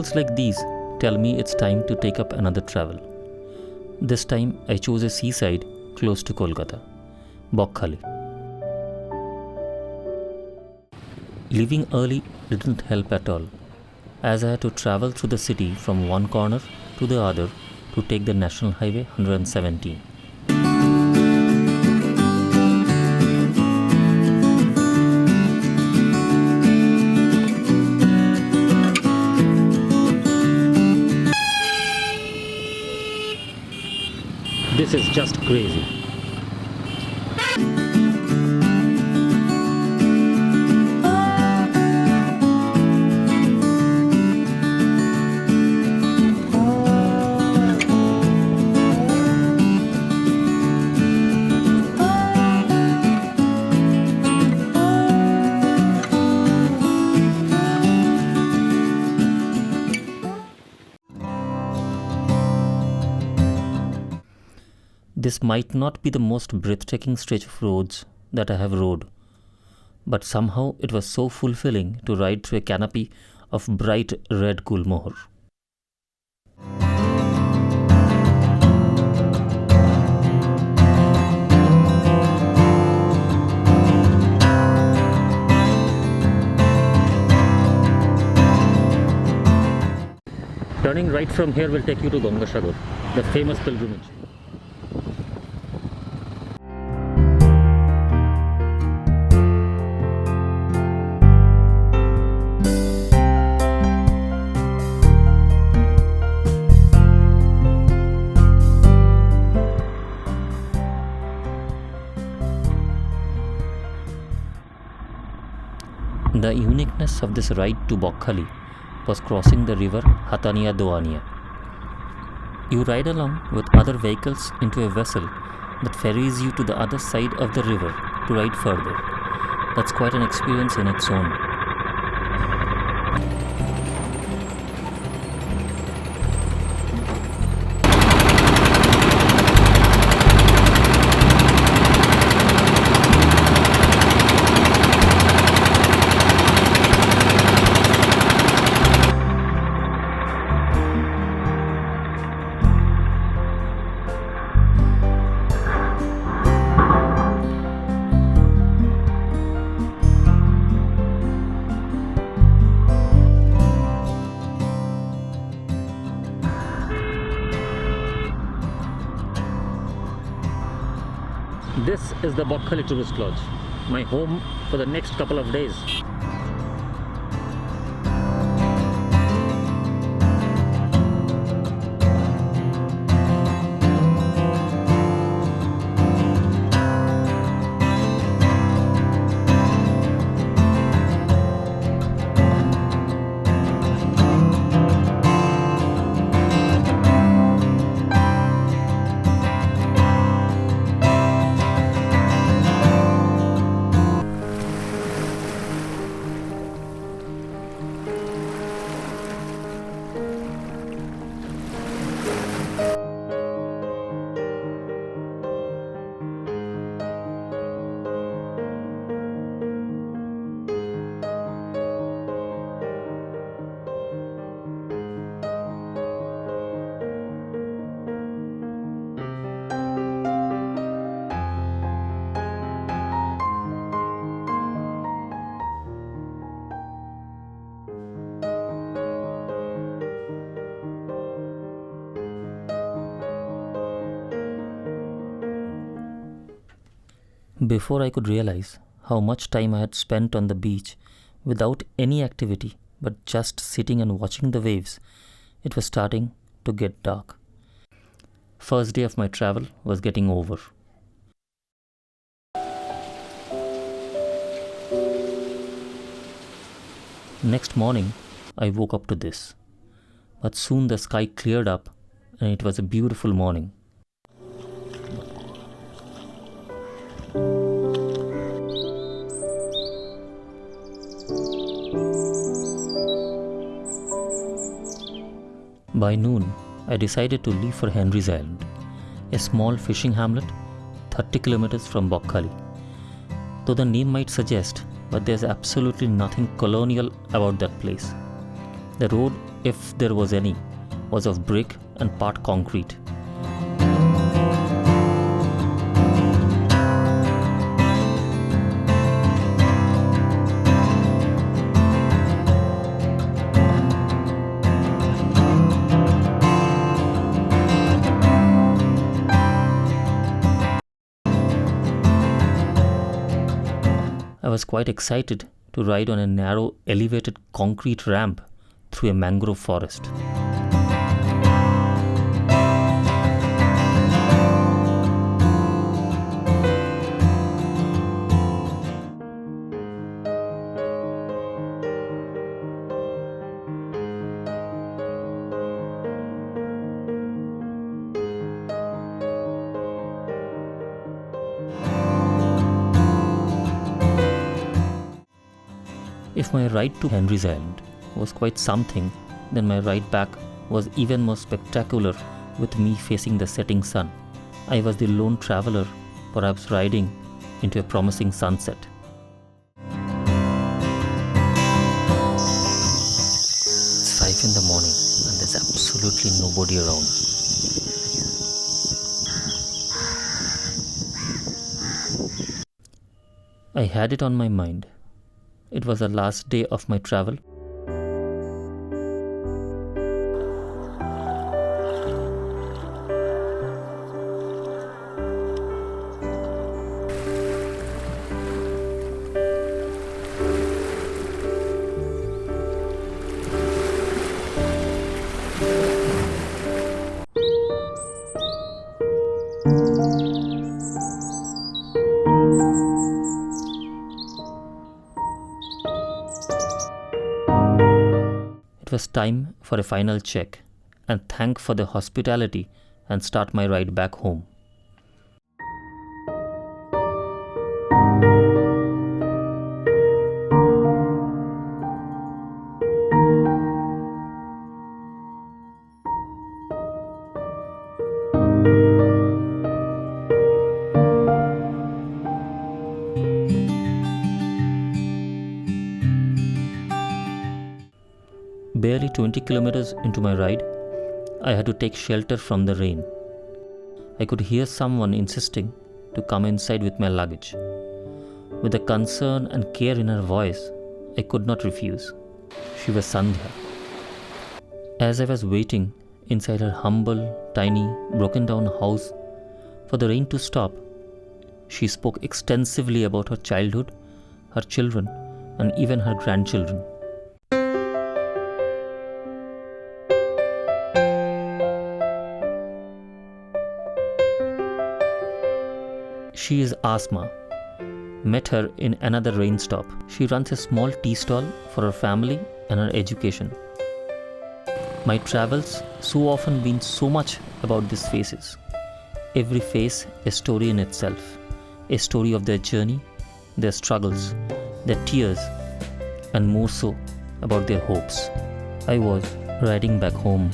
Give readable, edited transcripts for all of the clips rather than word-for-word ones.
Mornings like these tell me it's time to take up another travel. This time I chose a seaside close to Kolkata, Bakkhali. Leaving early didn't help at all, as I had to travel through the city from one corner to the other to take the National Highway 117. This is just crazy. This might not be the most breathtaking stretch of roads that I have rode, but somehow it was so fulfilling to ride through a canopy of bright red gulmohar. Turning right from here will take you to Gangasagar, the famous pilgrimage. The uniqueness of this ride to Bakkhali was crossing the river Hatania Doania. You ride along with other vehicles into a vessel that ferries you to the other side of the river to ride further. That's quite an experience in its own. This is the Bakkhali Tourist Lodge, my home for the next couple of days. Before I could realize how much time I had spent on the beach without any activity but just sitting and watching the waves, it was starting to get dark. First day of my travel was getting over. Next morning, I woke up to this. But soon the sky cleared up and it was a beautiful morning. By noon, I decided to leave for Henry's Island, a small fishing hamlet 30 kilometers from Bakkhali. Though the name might suggest, but there's absolutely nothing colonial about that place. The road if there was any, was of brick and part concrete. I was quite excited to ride on a narrow elevated concrete ramp through a mangrove forest. If my ride to Henry's Island was quite something, then my ride back was even more spectacular, with me facing the setting sun. I was the lone traveler, perhaps riding into a promising sunset. It's 5 in the morning and there's absolutely nobody around. I had it on my mind. It was the last day of my travel. It was time for a final check and thank for the hospitality and start my ride back home. Barely 20 kilometers into my ride, I had to take shelter from the rain. I could hear someone insisting to come inside with my luggage. With the concern and care in her voice, I could not refuse. She was Sandhya. As I was waiting inside her humble, tiny, broken-down house for the rain to stop, she spoke extensively about her childhood, her children, and even her grandchildren. She is Asma. Met her in another rain stop. She runs a small tea stall for her family and her education. My travels so often been so much about these faces. Every face a story in itself. A story of their journey, their struggles, their tears, and more so about their hopes. I was riding back home.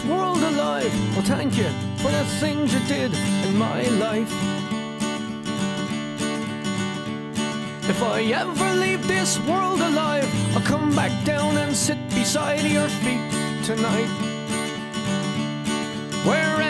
World alive, well, thank you for the things you did in my life. If I ever leave this world alive, I'll come back down and sit beside your feet tonight. Wherever